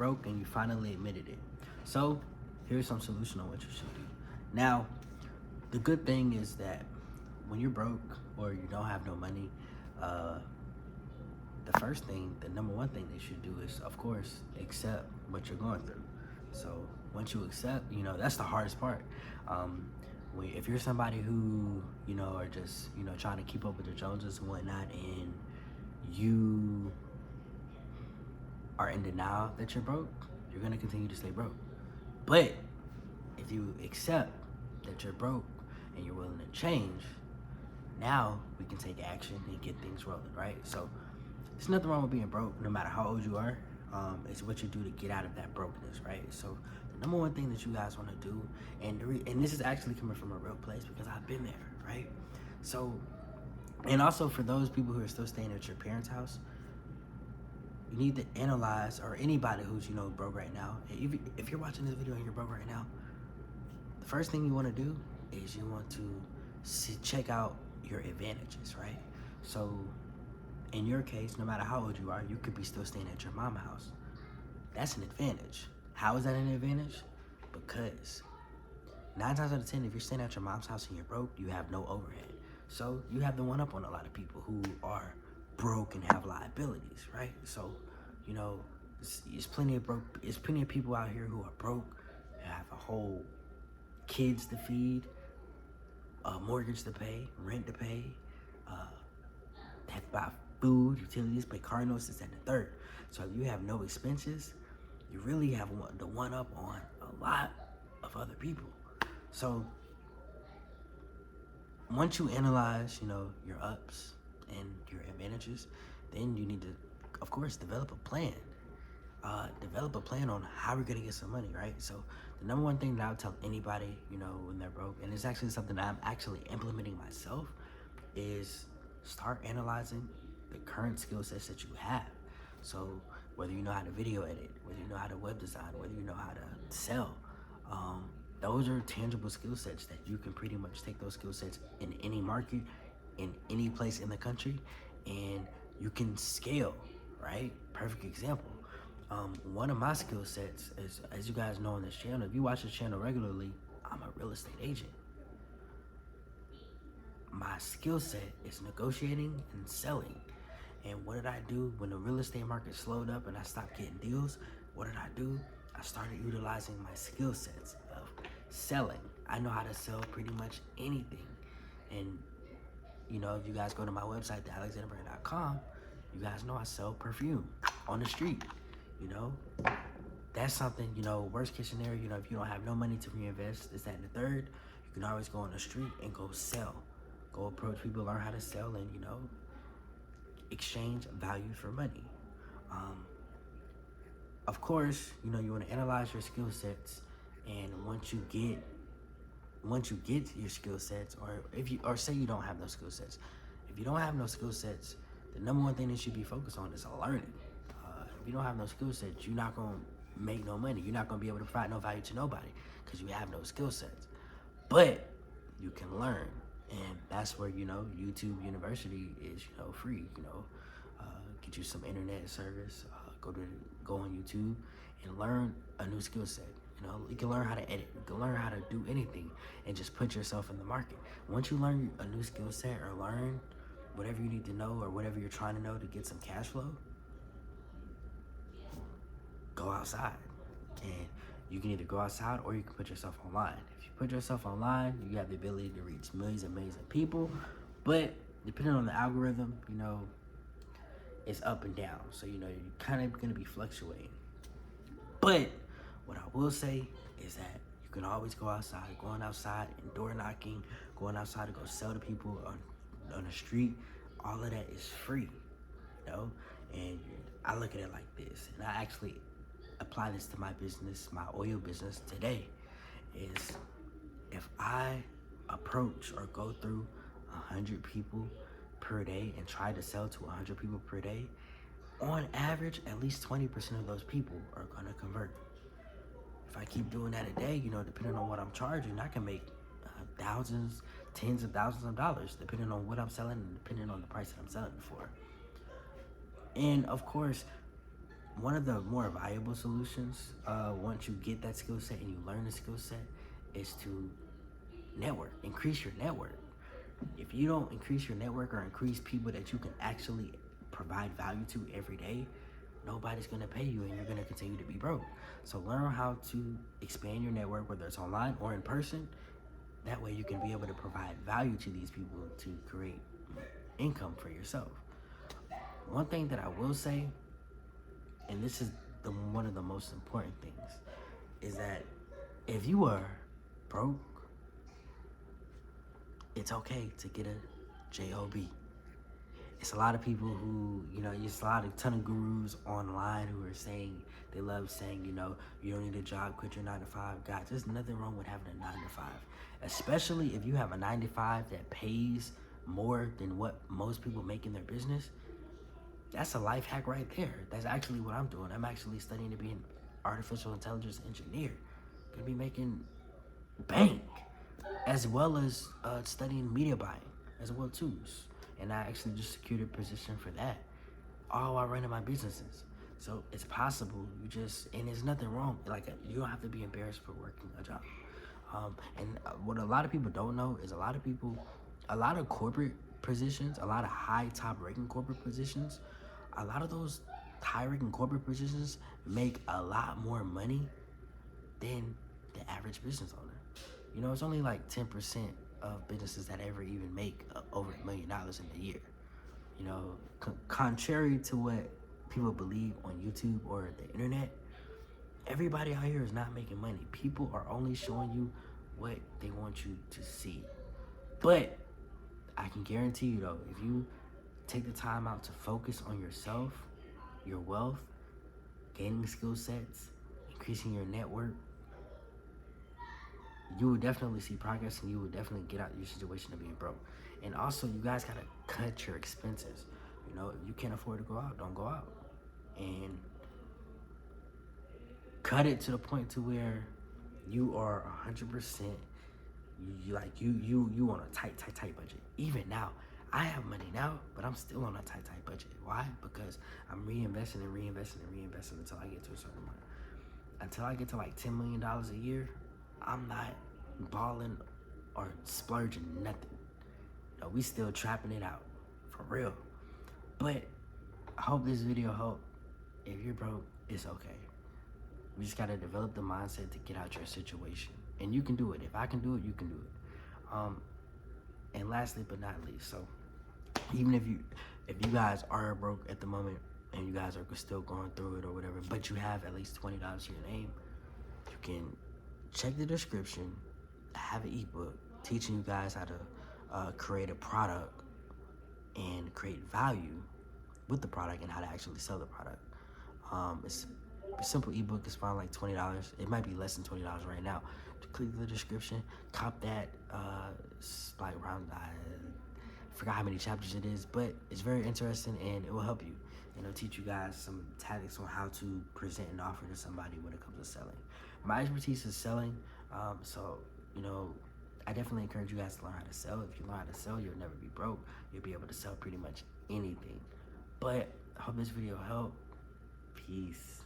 broke and you finally admitted it. So here's some solution on what you should do. Now, the good thing is that when you're broke or you don't have no money, the first thing, the number one thing they should do is, of course, accept what you're going through. So once you accept, that's the hardest part. If you're somebody who, are just, trying to keep up with the Joneses and whatnot, and you are in denial that you're broke, you're gonna continue to stay broke. But if you accept that you're broke and you're willing to change, now we can take action and get things rolling, right? So there's nothing wrong with being broke, no matter how old you are. It's what you do to get out of that brokenness, right? So the number one thing that you guys want to do, and this is actually coming from a real place because I've been there, right? So, and also for those people who are still staying at your parents' house, you need to analyze, or anybody who's, broke right now, if you're watching this video and you're broke right now, the first thing you want to do is you want to check out your advantages, right? So in your case, no matter how old you are, you could be still staying at your mom's house. That's an advantage. How is that an advantage? Because 9 times out of 10, if you're staying at your mom's house and you're broke, you have no overhead. So you have the one up on a lot of people who are broke and have liabilities, right? So, it's plenty of people out here who are broke, have a whole kids to feed, a mortgage to pay, rent to pay, have to buy food, utilities, pay car notes, this, and the third. So if you have no expenses, you really have the one up on a lot of other people. So once you analyze, your ups and your advantages, then you need to, of course, develop a plan. Develop a plan on how we're gonna get some money, right? So the number one thing that I would tell anybody, when they're broke, and it's actually something that I'm actually implementing myself, is start analyzing the current skill sets that you have. So whether you know how to video edit, whether you know how to web design, whether you know how to sell, those are tangible skill sets that you can pretty much take those skill sets in any market, in any place in the country, and you can scale, right? Perfect example. One of my skill sets is, as you guys know on this channel, if you watch this channel regularly, I'm a real estate agent. My skill set is negotiating and selling. And what did I do when the real estate market slowed up and I stopped getting deals? What did I do? I started utilizing my skill sets of selling. I know how to sell pretty much anything. And, if you guys go to my website, thealexanderbrand.com, you guys know I sell perfume on the street. That's something, worst case scenario, if you don't have no money to reinvest, this, that, and the third, you can always go on the street and go sell. Go approach people, learn how to sell, and, exchange value for money. Of course, you want to analyze your skill sets, and once you get your skill sets, or say you don't have no skill sets. If you don't have no skill sets, the number one thing that you should be focused on is learning. If you don't have no skill sets, you're not going to make no money. You're not going to be able to provide no value to nobody because you have no skill sets. But you can learn. And that's where, YouTube University is, free, get you some internet service, go on YouTube and learn a new skill set. You can learn how to edit, you can learn how to do anything and just put yourself in the market. Once you learn a new skill set or learn whatever you need to know or whatever you're trying to know to get some cash flow, go outside. And you can either go outside or you can put yourself online. If you put yourself online, you have the ability to reach millions and millions of people. But depending on the algorithm, it's up and down. So, you're kind of going to be fluctuating. But what I will say is that you can always go outside. Going outside and door knocking, going outside to go sell to people on the street, all of that is free, And I look at it like this, and I actually apply this to my business, my oil business today, is if I approach or go through 100 people per day and try to sell to 100 people per day, on average, at least 20% of those people are gonna convert. If I keep doing that a day, depending on what I'm charging, I can make thousands, tens of thousands of dollars, depending on what I'm selling and depending on the price that I'm selling it for. And of course, one of the more valuable solutions, once you get that skill set and you learn the skill set, is to network, increase your network. If you don't increase your network or increase people that you can actually provide value to every day, nobody's gonna pay you and you're gonna continue to be broke. So learn how to expand your network, whether it's online or in person. That way you can be able to provide value to these people to create income for yourself. One thing that I will say, and this is one of the most important things, is that if you are broke, it's okay to get a job. It's a lot of people who, it's a ton of gurus online who are saying, they love saying, you don't need a job, quit your 9 to 5. Guys, there's nothing wrong with having a 9 to 5, especially if you have a 9 to 5 that pays more than what most people make in their business. That's a life hack right there. That's actually what I'm doing. I'm actually studying to be an artificial intelligence engineer. Gonna be making bank, as well as studying media buying as well too. And I actually just secured a position for that, all while running my businesses. So it's possible. And there's nothing wrong. You don't have to be embarrassed for working a job. And what a lot of people don't know is a lot of corporate positions, a lot of high top ranking corporate positions, a lot of those high ranking corporate positions make a lot more money than the average business owner. It's only like 10% of businesses that ever even make over $1 million in a year. Contrary to what people believe on YouTube or the internet, everybody out here is not making money. People are only showing you what they want you to see. But I can guarantee you though, if you take the time out to focus on yourself, your wealth, gaining skill sets, increasing your network, you will definitely see progress and you will definitely get out of your situation of being broke. And also, you guys gotta cut your expenses. If you can't afford to go out, don't go out. And cut it to the point to where you are 100%, you on a tight budget. Even now, I have money now, but I'm still on a tight budget. Why? Because I'm reinvesting until I get to a certain amount. Until I get to like $10 million a year, I'm not balling or splurging nothing. We still trapping it out, for real. But I hope this video helped. If you're broke, it's okay. We just gotta develop the mindset to get out your situation. And you can do it. If I can do it, you can do it. And lastly but not least, so even if you guys are broke at the moment and you guys are still going through it or whatever, but you have at least $20 to your name, you can check the description. I have an ebook teaching you guys how to create a product and create value with the product and how to actually sell the product. It's a simple ebook. It's around like $20. It might be less than $20 right now. Click the description, cop that. It's like around, I forgot how many chapters it is, but it's very interesting and it will help you. And it'll teach you guys some tactics on how to present an offer to somebody when it comes to selling. My expertise is selling, so I definitely encourage you guys to learn how to sell. If you learn how to sell, you'll never be broke. You'll be able to sell pretty much anything. But I hope this video helped. Peace.